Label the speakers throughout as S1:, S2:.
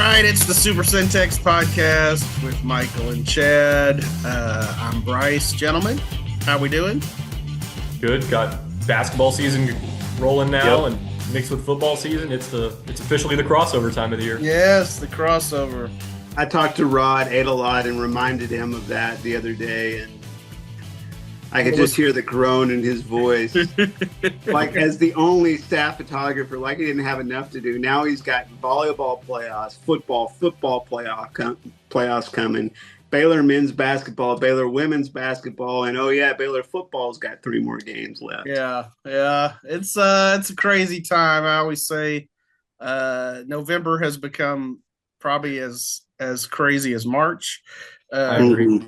S1: right, it's the Super Centex Podcast with Michael and Chad. I'm Bryce. Gentlemen, how we doing?
S2: Good. Got basketball season rolling now, and mixed with football season. It's officially the crossover time of the year.
S1: Yes, the crossover.
S3: I talked to Rod, ate a lot, and reminded him of that the other day, and I could just hear the groan in his voice. Like, as the only staff photographer, like he didn't have enough to do. Now he's got volleyball playoffs, football playoffs coming, Baylor men's basketball, Baylor women's basketball, and Baylor football's got 3 more games left.
S1: Yeah. It's a crazy time. I always say November has become probably as crazy as March.
S2: I agree.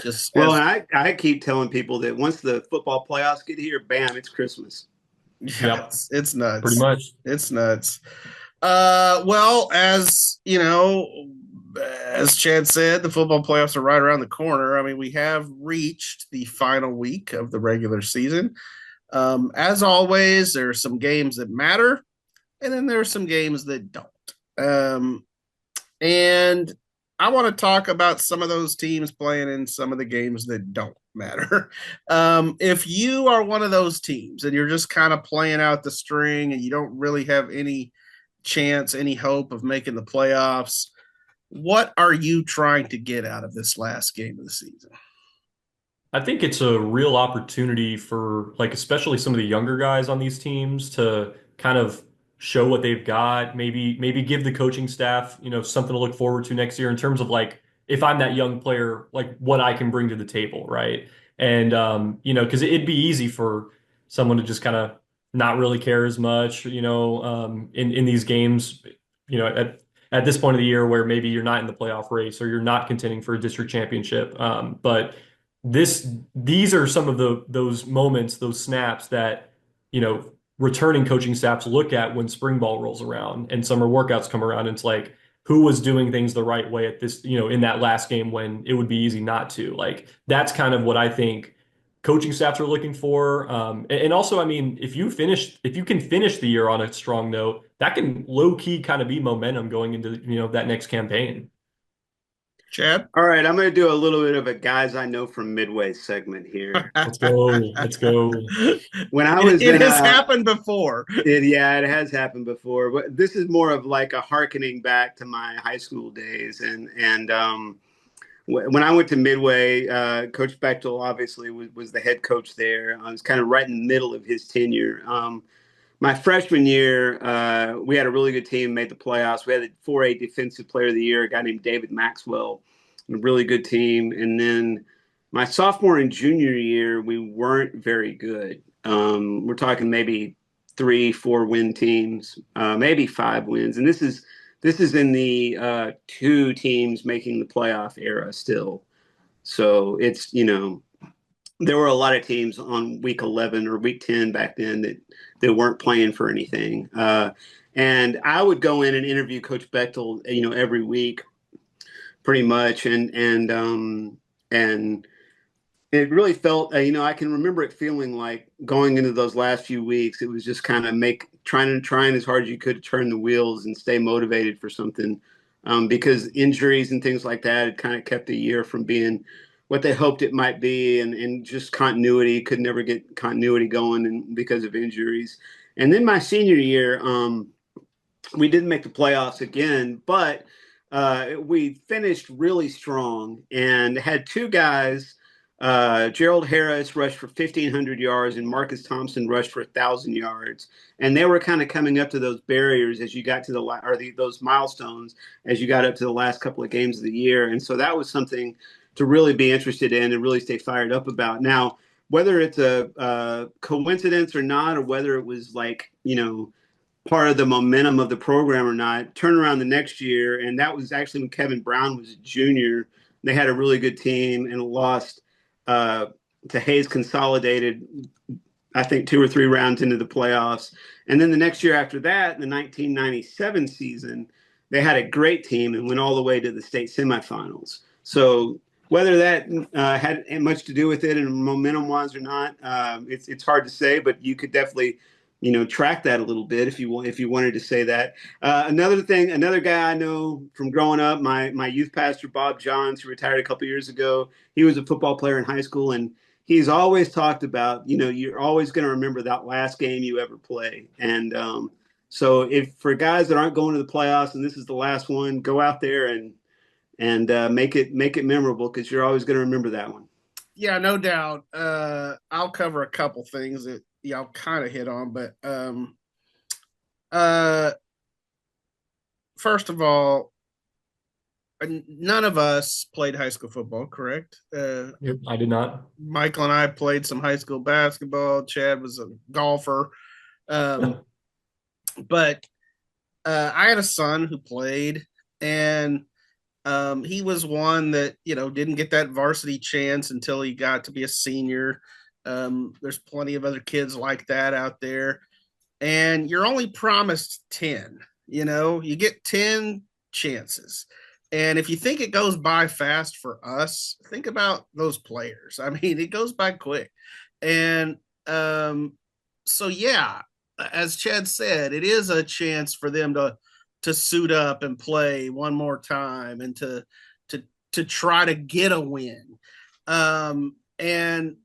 S3: I keep telling people that once the football playoffs get here, bam, it's Christmas.
S1: Yeah, it's nuts.
S2: Pretty much.
S1: It's nuts. Well, as you know, as Chad said, the football playoffs are right around the corner. I mean, we have reached the final week of the regular season. As always, there are some games that matter, and then there are some games that don't. And I want to talk about some of those teams playing in some of the games that don't matter. If you are one of those teams and you're just kind of playing out the string and you don't really have any chance, any hope of making the playoffs, what are you trying to get out of this last game of the season?
S2: I think it's a real opportunity for, like, especially some of the younger guys on these teams to kind of show what they've got, maybe give the coaching staff, something to look forward to next year in terms of, like, if I'm that young player, like, what I can bring to the table, right? And because it'd be easy for someone to just kind of not really care as much, in these games, at this point of the year where maybe you're not in the playoff race or you're not contending for a district championship. But these are some of those moments, those snaps that, returning coaching staffs look at when spring ball rolls around and summer workouts come around. And it's like, who was doing things the right way at this, in that last game when it would be easy not to. Like, that's kind of what I think coaching staffs are looking for. And also, I mean, if you can finish the year on a strong note, that can low key kind of be momentum going into, that next campaign.
S1: Chad?
S3: All right, I'm going to do a little bit of a guys I know from Midway segment here.
S2: Let's go.
S3: When I was
S1: it has happened before.
S3: It has happened before. But this is more of like a hearkening back to my high school days. And when I went to Midway, Coach Bechtel obviously was the head coach there. I was kind of right in the middle of his tenure. My freshman year, we had a really good team, made the playoffs. We had the 4A Defensive Player of the Year, a guy named David Maxwell, a really good team. And then my sophomore and junior year, we weren't very good. We're talking maybe 3-4 win teams, maybe 5 wins. And this is in the 2 teams making the playoff era still. So it's, there were a lot of teams on week 11 or week 10 back then that weren't playing for anything. And I would go in and interview Coach Bechtel, every week pretty much. And it really felt, I can remember it feeling like going into those last few weeks, it was just kind of trying as hard as you could to turn the wheels and stay motivated for something. Because injuries and things like that had kind of kept the year from being what they hoped it might be, and just continuity, could never get continuity going and because of injuries. And then my senior year, we didn't make the playoffs again, but we finished really strong and had 2 guys, Gerald Harris rushed for 1,500 yards and Marcus Thompson rushed for 1,000 yards. And they were kind of coming up to those barriers as you got to those milestones as you got up to the last couple of games of the year. And so that was something to really be interested in and really stay fired up about. Now, whether it's a coincidence or not, or whether it was like, part of the momentum of the program or not, turn around the next year. And that was actually when Kevin Brown was a junior. They had a really good team and lost to Hayes Consolidated, I think 2 or 3 rounds into the playoffs. And then the next year after that, the 1997 season, they had a great team and went all the way to the state semifinals. So whether that had much to do with it and momentum-wise or not, it's hard to say, but you could definitely track that a little bit if you wanted to say that. Another guy I know from growing up, my youth pastor Bob Johns, who retired a couple years ago. He was a football player in high school, and he's always talked about, you're always going to remember that last game you ever play. And so if for guys that aren't going to the playoffs and this is the last one, go out there and make it memorable, because you're always going to remember that one.
S1: Yeah, no doubt. I'll cover a couple things that y'all kind of hit on, but uh, first of all, none of us played high school football, correct?
S2: Yep, I did not.
S1: Michael and I played some high school basketball. Chad was a golfer. But I had a son who played, and he was one that, didn't get that varsity chance until he got to be a senior. There's plenty of other kids like that out there, and you're only promised 10. You get 10 chances. And if you think it goes by fast for us, think about those players. I mean, it goes by quick. And so, yeah, as Chad said, it is a chance for them to suit up and play one more time and to try to get a win. And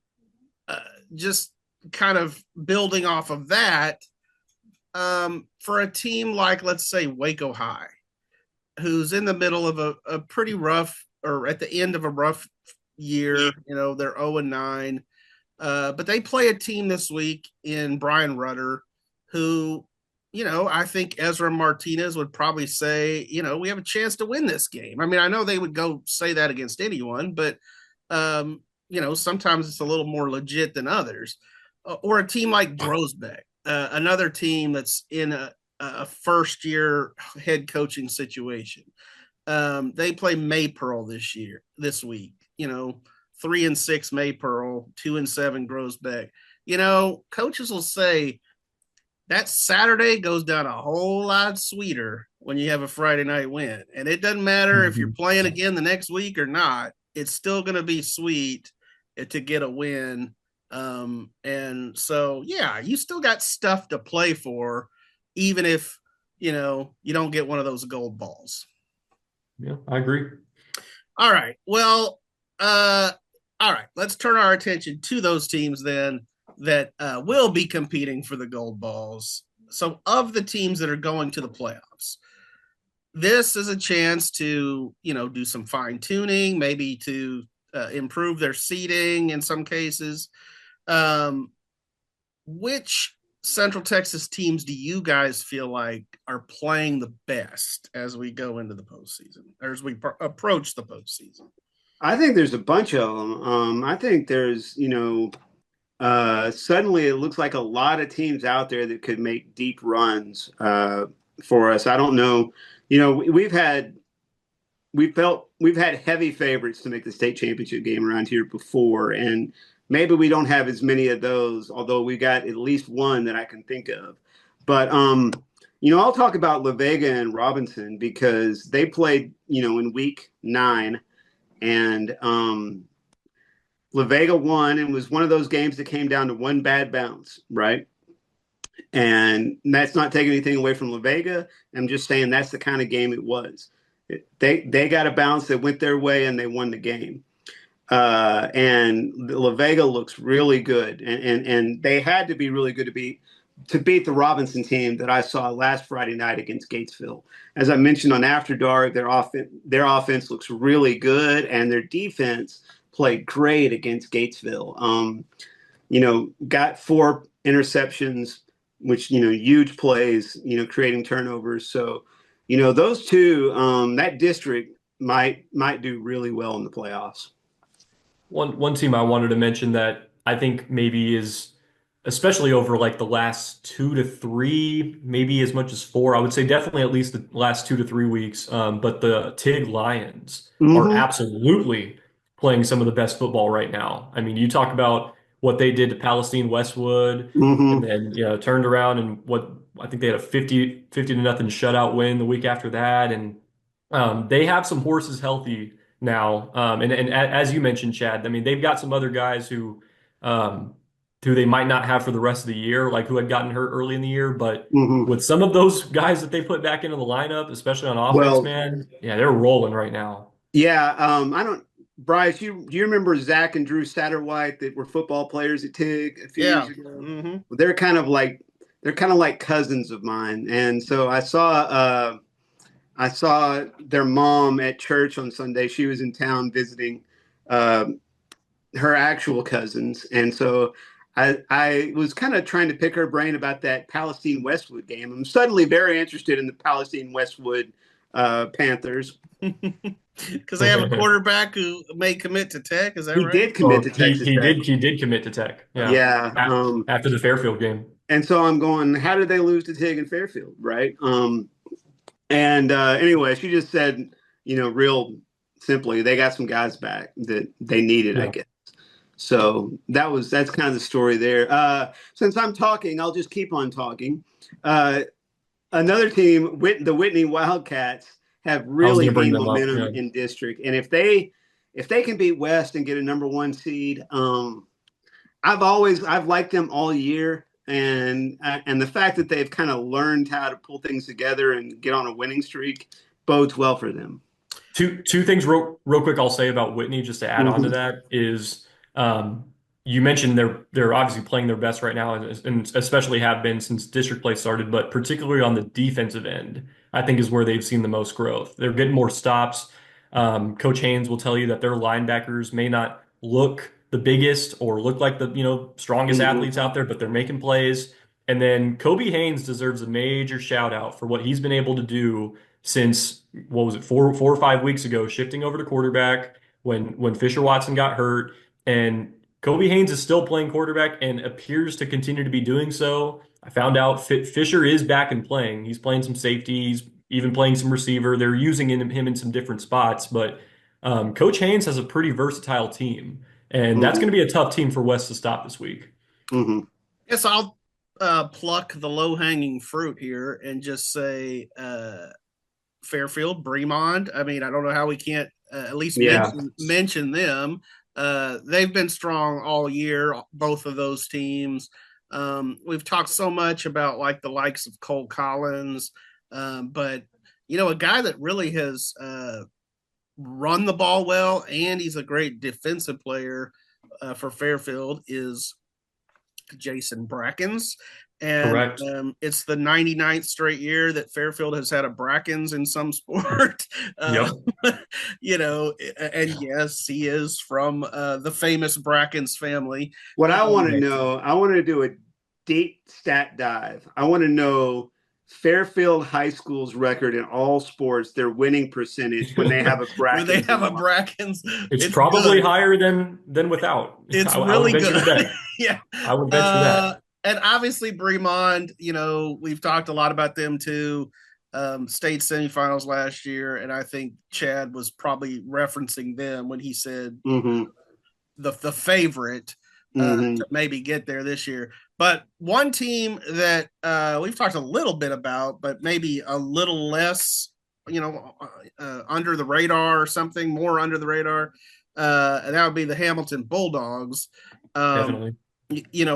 S1: just kind of building off of that, for a team like, let's say, Waco High, who's in the middle of a pretty rough, or at the end of a rough year, they're 0-9. But they play a team this week in Brian Rutter, who, I think Ezra Martinez would probably say, we have a chance to win this game. I mean, I know they would go say that against anyone, but, sometimes it's a little more legit than others. Or a team like Rosebud, another team that's in a first-year head coaching situation. They play Maypearl this week. 3-6 Maypearl, 2-7 Groesbeck. Coaches will say that Saturday goes down a whole lot sweeter when you have a Friday night win. And it doesn't matter if you're playing again the next week or not. It's still going to be sweet to get a win. And so, yeah, you still got stuff to play for, even if, you don't get one of those gold balls.
S2: Yeah, I agree.
S1: All right. Well, all right. Let's turn our attention to those teams then that will be competing for the gold balls. So of the teams that are going to the playoffs, this is a chance to, do some fine tuning, maybe to improve their seating in some cases. Which Central Texas teams do you guys feel like are playing the best as we go into the postseason, or as we approach the postseason?
S3: I think there's a bunch of them. I think there's, suddenly it looks like a lot of teams out there that could make deep runs for us. I don't know. We've had heavy favorites to make the state championship game around here before, and maybe we don't have as many of those, although we got at least one that I can think of. But I'll talk about La Vega and Robinson, because they played, in week 9, and La Vega won, and was one of those games that came down to one bad bounce, right? And that's not taking anything away from La Vega. I'm just saying that's the kind of game it was. They got a bounce that went their way, and they won the game. And La Vega looks really good, and they had to be really good to beat the Robinson team that I saw last Friday night against Gatesville. As I mentioned on After Dark, their offense looks really good, and their defense played great against Gatesville. Got 4 interceptions, which, huge plays, creating turnovers. So, those two, that district might do really well in the playoffs.
S2: One team I wanted to mention that I think maybe is, especially over like the last 2 to 3, maybe as much as 4, I would say definitely at least the last 2 to 3 weeks. But the TIG Lions are absolutely playing some of the best football right now. I mean, you talk about what they did to Palestine Westwood, and then turned around and what I think they had a 50-0 shutout win the week after that, and they have some horses healthy now. And as you mentioned, Chad, I mean, they've got some other guys who who they might not have for the rest of the year, like who had gotten hurt early in the year. But
S3: Hmm.
S2: with some of those guys that they put back into the lineup, especially on offense,
S3: Well,
S2: man, yeah, they're rolling right now.
S3: yeah. I don't, Bryce, do you remember Zach and Drew Satterwhite that were football players at TIG a few
S1: Yeah.
S3: years ago?
S1: Hmm.
S3: Well, they're kind of like cousins of mine. And so I saw their mom at church on Sunday. She was in town visiting uh, her actual cousins, and so I was kind of trying to pick her brain about that Palestine Westwood game. I'm suddenly very interested in the Palestine Westwood Panthers.
S1: Because they have a quarterback who may commit to Tech. Is that
S3: He
S1: right?
S3: did commit
S2: Oh,
S3: to Texas Tech.
S2: he did commit to Tech. Yeah.
S3: Yeah.
S2: After the Fairfield game.
S3: And so I'm going, how did they lose to Tig and Fairfield, right? And anyway, she just said, real simply, they got some guys back that they needed, I
S2: Yeah.
S3: guess. So that's kind of the story there. Since I'm talking, I'll just keep on talking. Another team, the Whitney Wildcats, have
S2: I was
S3: really
S2: going to bring
S3: gained
S2: them up.
S3: momentum
S2: Yeah.
S3: in district, and if they can beat West and get a number one seed, I've liked them all year, and the fact that they've kind of learned how to pull things together and get on a winning streak bodes well for them.
S2: Two things real quick I'll say about Whitney just to add on to that is you mentioned they're obviously playing their best right now and especially have been since district play started, but particularly on the defensive end, I think is where they've seen the most growth. They're getting more stops. Coach Haynes will tell you that their linebackers may not look the biggest or look like the strongest
S3: Mhm.
S2: athletes out there, but they're making plays. And then Kobe Haynes deserves a major shout out for what he's been able to do since what was it, 4 or 5 weeks ago, shifting over to quarterback when Fisher Watson got hurt, and Kobe Haynes is still playing quarterback and appears to continue to be doing so. I found out Fisher is back and playing. He's playing some safety. He's even playing some receiver. They're using him in some different spots, but Coach Haynes has a pretty versatile team, and that's going to be a tough team for West to stop this week.
S3: Mm-hmm.
S1: Yes, I'll pluck the low-hanging fruit here and just say Fairfield, Bremond. I mean, I don't know how we can't at least mention them. They've been strong all year, both of those teams. We've talked so much about like the likes of Cole Collins, but a guy that really has run the ball well, and he's a great defensive player for Fairfield is Jason Brackens. And it's the 99th straight year that Fairfield has had a Brackens in some sport. And yes, he is from the famous Brackens family.
S3: What I want to know, I want to do a deep stat dive. I want to know Fairfield High School's record in all sports, their winning percentage when they have a Brackens.
S1: When they have a Brackens,
S2: it's probably good. Higher than without.
S1: It's really good.
S2: Yeah, I would venture that.
S1: And obviously Bremond, we've talked a lot about them too. State semifinals last year, and I think Chad was probably referencing them when he said the favorite to maybe get there this year. But one team that we've talked a little bit about, but maybe a little less, under the radar or something, more under the radar, and that would be the Hamilton Bulldogs.
S2: Definitely.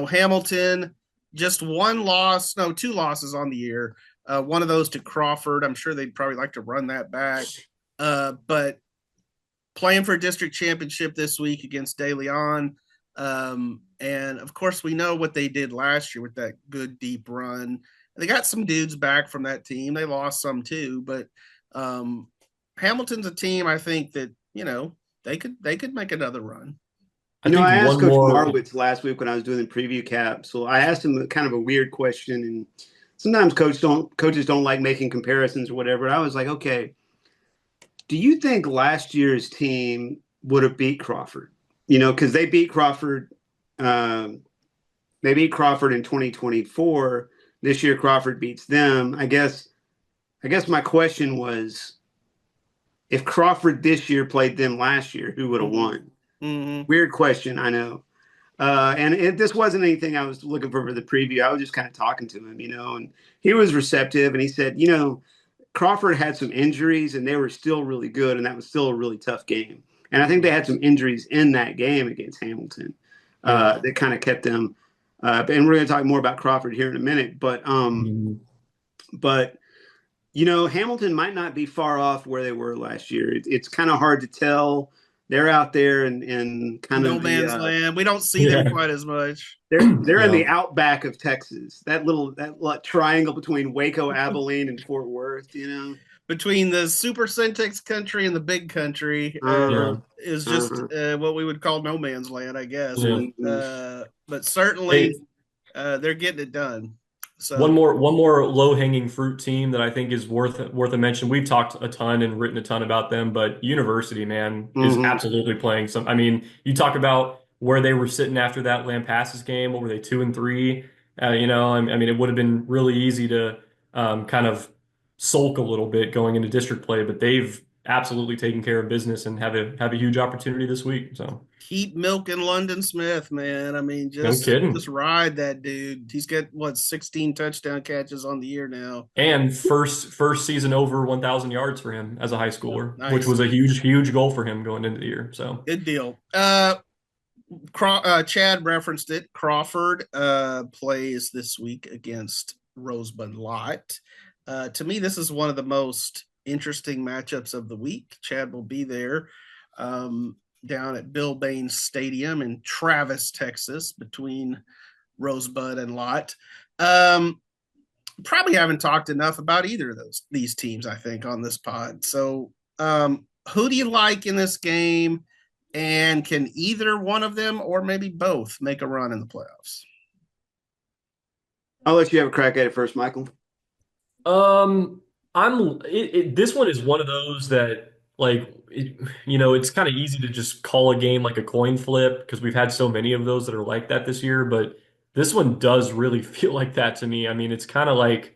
S1: Hamilton, just two losses on the year. One of those to Crawford. I'm sure they'd probably like to run that back. But playing for a district championship this week against De Leon. And of course we know what they did last year with that good deep run. They got some dudes back from that team. They lost some too, but Hamilton's a team I think that, they could make another run.
S3: I asked Coach Marwitz last week when I was doing the preview cap. So I asked him kind of a weird question, and sometimes coaches don't like making comparisons or whatever. I was like, okay, do you think last year's team would have beat Crawford? Because they beat Crawford. They beat Crawford in 2024. This year, Crawford beats them. I guess my question was, if Crawford this year played them last year, who would have won?
S1: Mm-hmm.
S3: Weird question, I know. And this wasn't anything I was looking for the preview. I was just kind of talking to him, and he was receptive. And he said, Crawford had some injuries and they were still really good. And that was still a really tough game. And I think they had some injuries in that game against Hamilton that kind of kept them And we're going to talk more about Crawford here in a minute. But Hamilton might not be far off where they were last year. It's kind of hard to tell. They're out there and kind
S1: No
S3: of
S1: man's land. We don't see them quite as much.
S3: They're in the outback of Texas. That little triangle between Waco, Abilene, and Fort Worth.
S1: Between the super Centex country and the big country is just what we would call no man's land, I guess. But certainly they're getting it done. So
S2: one more low-hanging fruit team that I think is worth a mention. We've talked a ton and written a ton about them, but University, man, is absolutely playing some. I mean, you talk about where they were sitting after that Lampasas game. What were they, 2-3? I mean, it would have been really easy to kind of sulk a little bit going into district play, but they've absolutely taken care of business and have a huge opportunity this week. So
S1: keep milking London Smith, man. I mean, just ride that dude. He's got 16 touchdown catches on the year now,
S2: and first season over 1,000 yards for him as a high schooler, which was a huge goal for him going into the year. So
S1: good deal. Chad referenced it. Crawford plays this week against Rosebud-Lott. To me, this is one of the most interesting matchups of the week. Chad will be there down at Bill Baines Stadium in Travis, Texas, between Rosebud and Lott. Probably haven't talked enough about either of these teams, I think, on this pod. So who do you like in this game? And can either one of them or maybe both make a run in the playoffs?
S3: I'll let you have a crack at it first, Michael.
S2: This one is one of those that it's kind of easy to just call a game like a coin flip because we've had so many of those that are like that this year, but this one does really feel like that to me. I mean, it's kind of like,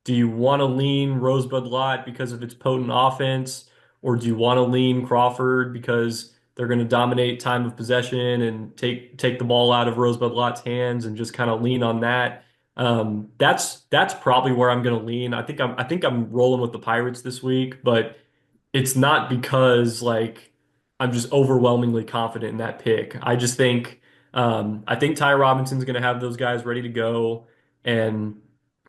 S2: do you want to lean Rosebud-Lott because of its potent offense, or do you want to lean Crawford because they're going to dominate time of possession and take the ball out of Rosebud-Lott's hands and just kind of lean on that? That's probably where I'm going to lean. I think I'm rolling with the Pirates this week, but it's not because I'm just overwhelmingly confident in that pick. I just think I think Ty Robinson's going to have those guys ready to go. And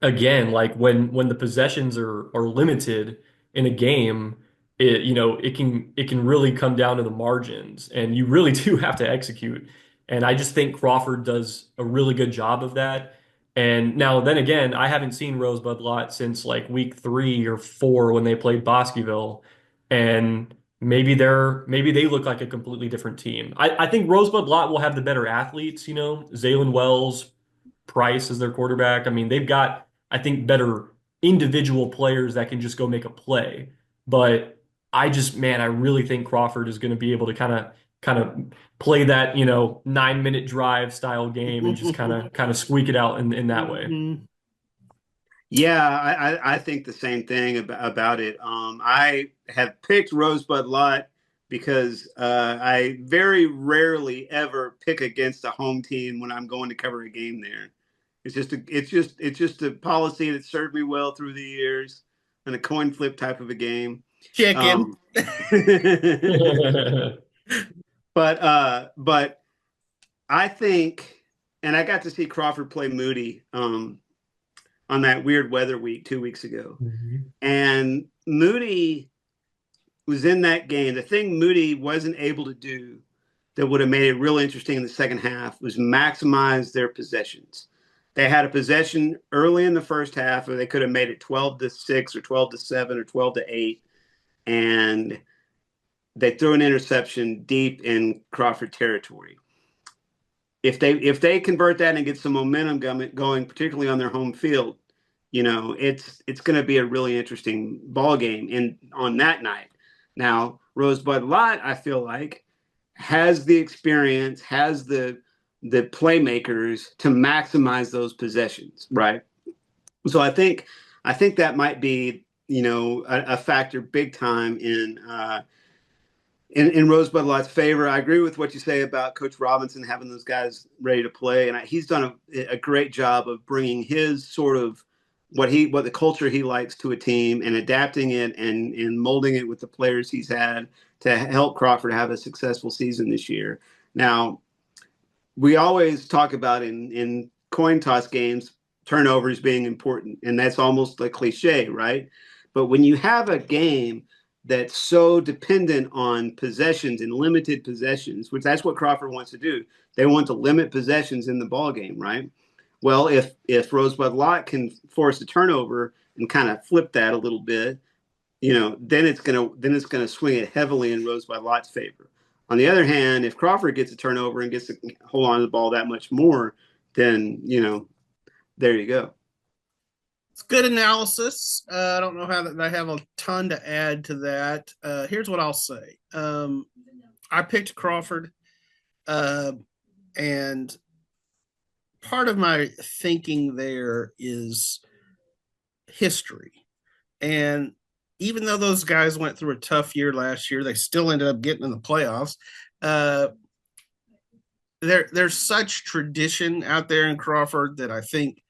S2: again, when the possessions are limited in a game, it can really come down to the margins, and you really do have to execute. And I just think Crawford does a really good job of that. And now, then again, I haven't seen Rosebud-Lott since week 3 or 4 when they played Bosqueville, and maybe they look like a completely different team. I think Rosebud-Lott will have the better athletes. Zaylen Wells, Price is their quarterback. I mean, they've got, I think, better individual players that can just go make a play. But I really think Crawford is going to be able to kind of play that 9-minute drive style game and just kind of squeak it out in that way.
S3: Yeah, I think the same thing about it. I have picked Rosebud-Lott because I very rarely ever pick against a home team when I'm going to cover a game there. It's just a policy that served me well through the years, and a coin flip type of a game.
S1: Chicken.
S3: But I think, and I got to see Crawford play Moody on that weird weather week 2 weeks ago.
S2: Mm-hmm.
S3: And Moody was in that game. The thing Moody wasn't able to do that would have made it real interesting in the second half was maximize their possessions. They had a possession early in the first half, or they could have made it 12-6 or 12-7 or 12-8. And they threw an interception deep in Crawford territory. If they convert that and get some momentum going, particularly on their home field, it's going to be a really interesting ball game on that night. Now, Rosebud-Lott, I feel like, has the experience, has the playmakers to maximize those possessions, right? So I think that might be a factor big time in Rosebud-Lott's favor. I agree with what you say about Coach Robinson having those guys ready to play, and he's done a great job of bringing his sort of what the culture he likes to a team and adapting it and molding it with the players he's had to help Crawford have a successful season this year. Now, we always talk about in coin toss games, turnovers being important, and that's almost a cliche, right? But when you have a game that's so dependent on possessions and limited possessions, which that's what Crawford wants to do. They want to limit possessions in the ball game, right? Well, if Rosebud-Lott can force a turnover and kind of flip that a little bit, then it's gonna swing it heavily in Rosebud-Lott's favor. On the other hand, if Crawford gets a turnover and gets to hold on to the ball that much more, then there you go.
S1: It's good analysis. I don't know how that I have a ton to add to that. Here's what I'll say. I picked Crawford, and part of my thinking there is history. And even though those guys went through a tough year last year, they still ended up getting in the playoffs. There's such tradition out there in Crawford that I think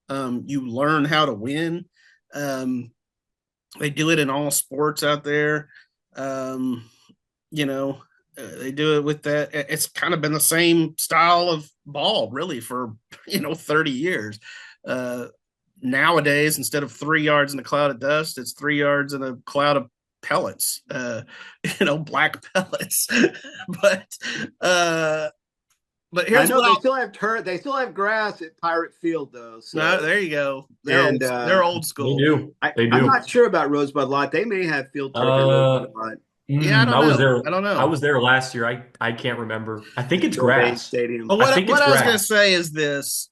S1: you learn how to win. They do it in all sports out there. They do it with that. It's kind of been the same style of ball really for 30 years. Nowadays, instead of 3 yards in a cloud of dust, it's 3 yards in a cloud of pellets, black pellets. But here's what
S3: they still have grass at Pirate Field though. So.
S1: No, there you go. They're old school.
S2: They do.
S3: I'm not sure about Rosebud-Lott. They may have field turf at Rosebud-Lott.
S1: Yeah, I don't know.
S2: I was there last year. I can't remember. I think it's grass.
S1: Stadium. But what I was going to say is this.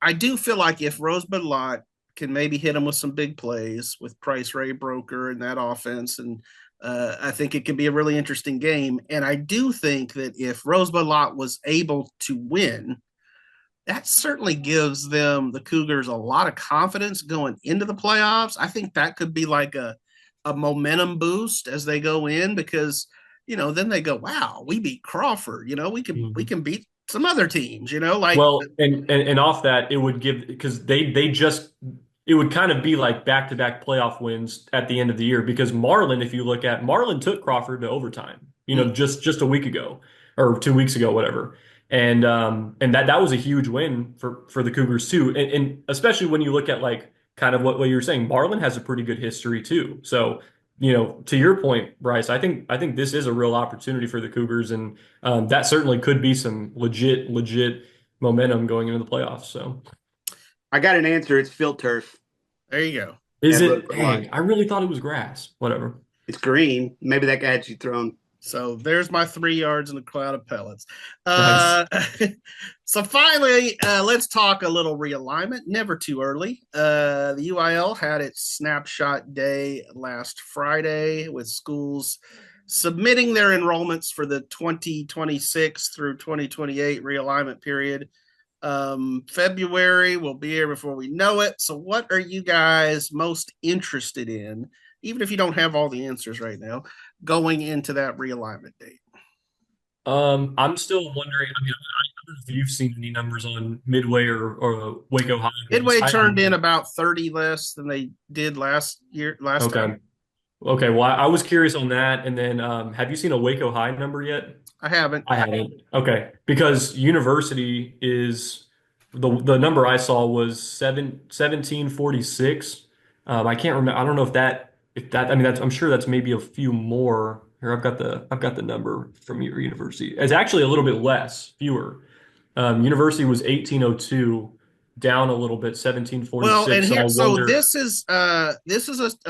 S1: I do feel like if Rosebud-Lott can maybe hit them with some big plays with Price, Ray, Broker, and that offense, and I think it could be a really interesting game. And I do think that if Rosebud-Lott was able to win, that certainly gives the Cougars a lot of confidence going into the playoffs. I think that could be like a momentum boost as they go in because, then they go, wow, we beat Crawford. We can beat some other teams, and
S2: off that, it would give, because it would kind of be like back-to-back playoff wins at the end of the year because Marlin, if you look at Marlin took Crawford to overtime, just a week ago or 2 weeks ago, whatever. And that was a huge win for the Cougars too. And especially when you look at like kind of what you were saying, Marlin has a pretty good history too. So, to your point, Bryce, I think this is a real opportunity for the Cougars, and that certainly could be some legit momentum going into the playoffs. So,
S3: I got an answer. It's field turf.
S1: There you go.
S2: Is it? Dang, I really thought it was grass. Whatever.
S3: It's green. Maybe that guy had you thrown.
S1: So there's my 3 yards in a cloud of pellets.
S2: Nice.
S1: So finally, let's talk a little realignment. Never too early. The UIL had its snapshot day last Friday with schools submitting their enrollments for the 2026 through 2028 realignment period. February will be here before we know it. So what are you guys most interested in, even if you don't have all the answers right now, going into that realignment date?
S2: I'm still wondering. I mean, I don't know if you've seen any numbers on Midway or Waco High.
S1: Midway turned in about 30 less than they did last time.
S2: Okay. Well, I was curious on that. And then, have you seen a Waco High number yet?
S1: I haven't.
S2: Okay. Because University is the number I saw was 1746. I can't remember. I don't know if that I mean I'm sure that's maybe a few more. Here, I've got the number from your University. It's actually a little bit less, fewer. University was 1802, down a little bit, 1746.
S1: Well, and this is a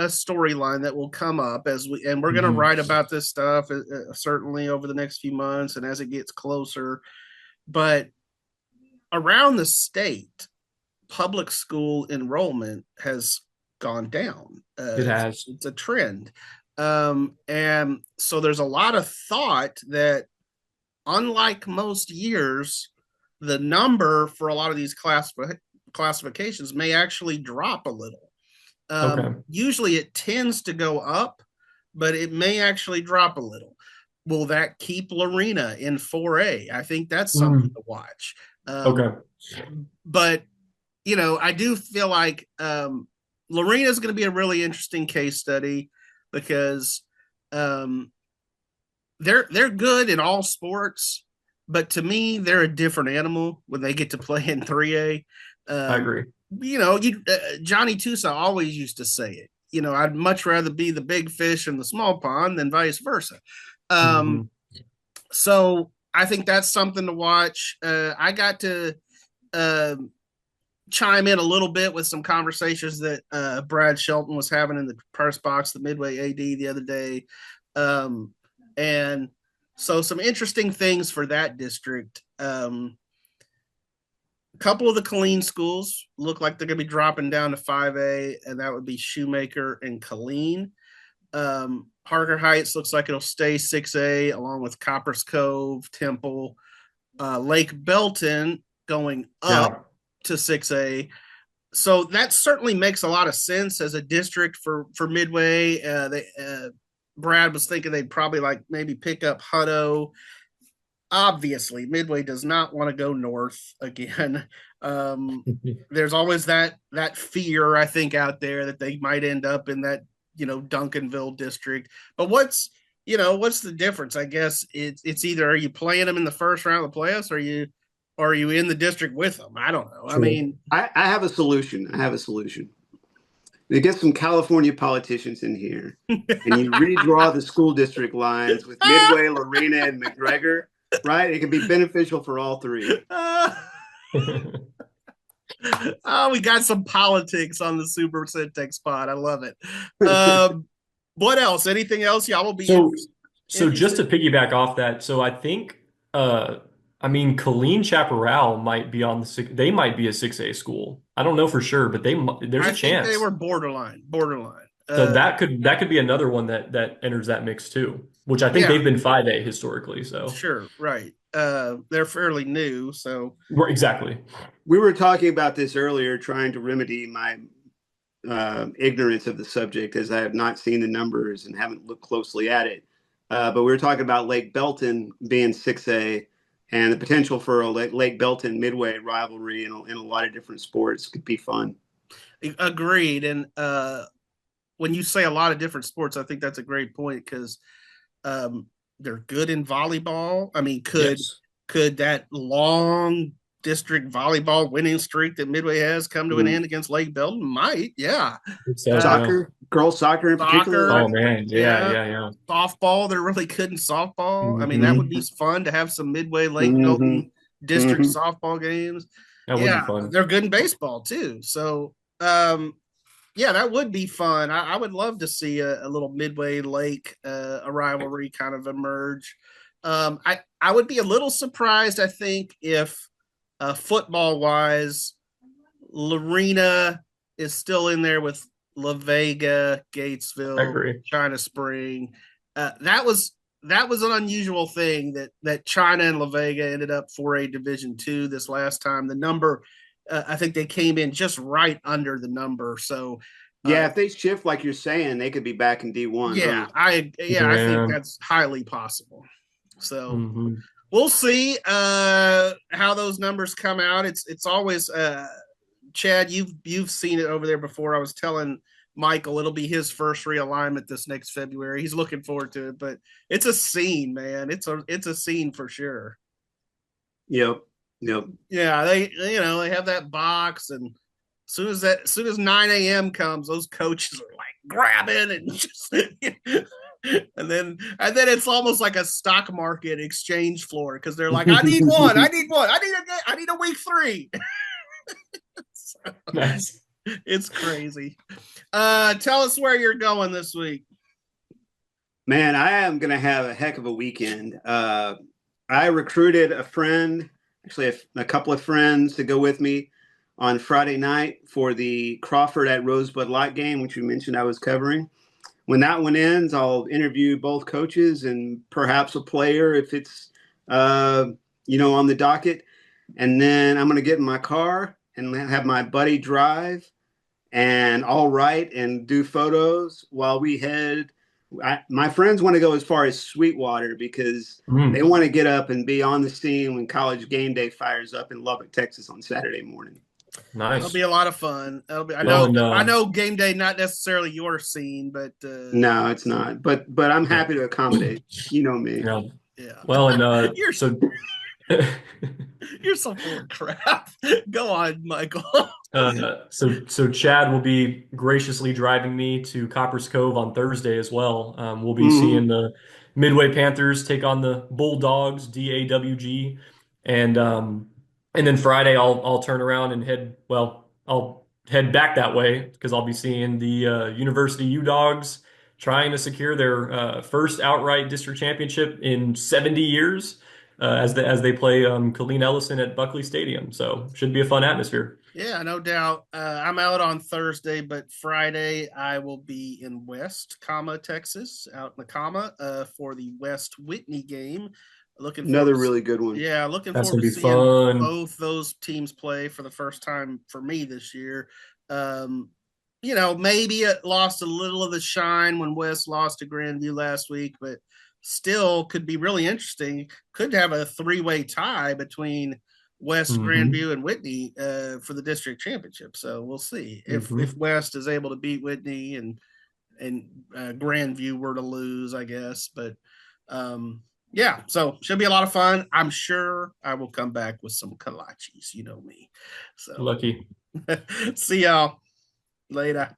S1: storyline that will come up and we're going to write about this stuff certainly over the next few months and as it gets closer. But around the state, public school enrollment has gone down.
S2: It has.
S1: It's a trend. And so there's a lot of thought that, unlike most years, the number for a lot of these classifications may actually drop a little. Usually it tends to go up, but it may actually drop a little. Will that keep Lorena in 4A? I think that's something to watch. But, I do feel like Lorena is going to be a really interesting case study because they're good in all sports, but to me, they're a different animal when they get to play in 3A.
S2: I agree.
S1: Johnny Tusa always used to say it. I'd much rather be the big fish in the small pond than vice versa. So I think that's something to watch. I got to chime in a little bit with some conversations that Brad Shelton was having in the press box, the Midway AD the other day. And so some interesting things for that district. A couple of the Killeen schools look like they're going to be dropping down to 5A, and that would be Shoemaker and Killeen. Parker Heights looks like it'll stay 6A, along with Coppers Cove, Temple. Lake Belton going up to 6A. So that certainly makes a lot of sense as a district for Midway. Brad was thinking they'd probably maybe pick up Hutto. Obviously, Midway does not want to go north again. There's always that fear, I think, out there that they might end up in that, Duncanville district. But what's the difference? I guess it's either, are you playing them in the first round of the playoffs, or are you in the district with them? I don't know. True. I mean,
S3: I have a solution. You get some California politicians in here, and you redraw the school district lines with Midway, Lorena, and McGregor. Right? It can be beneficial for all three.
S1: We got some politics on the Super Centex pod. I love it. What else? Anything else? Y'all will be
S2: So just to piggyback off that, so I think Killeen Chaparral might be on they might be a 6A school. I don't know for sure, but there's a chance.
S1: They were borderline.
S2: So that could be another one that enters that mix too, which I think they've been 5A historically. So
S1: sure, right. They're fairly new, so
S2: exactly.
S3: We were talking about this earlier, trying to remedy my ignorance of the subject, as I have not seen the numbers and haven't looked closely at it. But we were talking about Lake Belton being 6A and the potential for a Lake Belton Midway rivalry in a lot of different sports could be fun.
S1: Agreed. And when you say a lot of different sports, I think that's a great point, because they're good in volleyball. I mean, could that long district volleyball winning streak that Midway has come to an end against Lake Belton? Might, yeah.
S3: Soccer, girls soccer in particular.
S2: Oh man, yeah.
S1: Softball, they're really good in softball. I mean, that would be fun to have some Midway Lake Belton district softball games.
S2: That would be fun.
S1: They're good in baseball too. So, that would be fun. I would love to see a little Midway Lake a rivalry kind of emerge. I would be a little surprised, I think, if football wise, Lorena is still in there with La Vega, Gatesville, China Spring. That was an unusual thing that China and La Vega ended up 4A Division II this last time. The number, I think they came in just right under the number. So
S3: if they shift like you're saying, they could be back in D1.
S1: I think that's highly possible. So we'll see how those numbers come out. It's always Chad, you've seen it over there before. I was telling Michael it'll be his first realignment this next February. He's looking forward to it, but it's a scene, man. It's a scene for sure.
S3: Yep.
S1: Yeah, they have that box, and as soon as 9 a.m. comes, those coaches are like grabbing and just and then it's almost like a stock market exchange floor, because they're like, I need a week 3. So,
S2: nice.
S1: It's crazy. Tell us where you're going this week.
S3: Man, I am going to have a heck of a weekend. I recruited a friend, actually a couple of friends, to go with me on Friday night for the Crawford at Rosebud-Lott game, which you mentioned I was covering. When that one ends, I'll interview both coaches and perhaps a player if it's, on the docket. And then I'm going to get in my car and have my buddy drive, and I'll write and do photos while we head. My friends want to go as far as Sweetwater, because they want to get up and be on the scene when College Game Day fires up in Lubbock, Texas on Saturday morning.
S2: Nice.
S1: It'll be a lot of fun. I know Game Day not necessarily your scene, but
S3: no, it's not. But I'm happy to accommodate. You know me.
S2: Yeah. Well, and
S1: You're so full of crap. Go on, Michael.
S2: So Chad will be graciously driving me to Copper's Cove on Thursday as well. We'll be
S3: Mhm.
S2: seeing the Midway Panthers take on the Bulldogs, DAWG, and and then Friday I'll turn around and I'll head back that way because I'll be seeing the University U Dogs trying to secure their first outright district championship in 70 years as they play Colleen Ellison at Buckley Stadium. So should be a fun atmosphere.
S1: Yeah, no doubt. I'm out on Thursday, but Friday I will be in West, Texas, out in the for the West Whitney game. Looking forward
S3: Another
S1: to,
S3: really good one.
S1: yeah, looking
S2: That's
S1: forward
S2: gonna
S1: to
S2: be
S1: seeing
S2: fun.
S1: both those teams play for the first time for me this year. Um, maybe it lost a little of the shine when West lost to Grandview last week, but still could be really interesting. Could have a three-way tie between West,
S2: Hmm.
S1: Grandview, and Whitney for the district championship. So we'll see if
S2: Hmm.
S1: West is able to beat Whitney and Grandview were to lose, I guess. But yeah, so should be a lot of fun. I'm sure I will come back with some kolaches. You know me. So
S2: Lucky.
S1: see y'all later.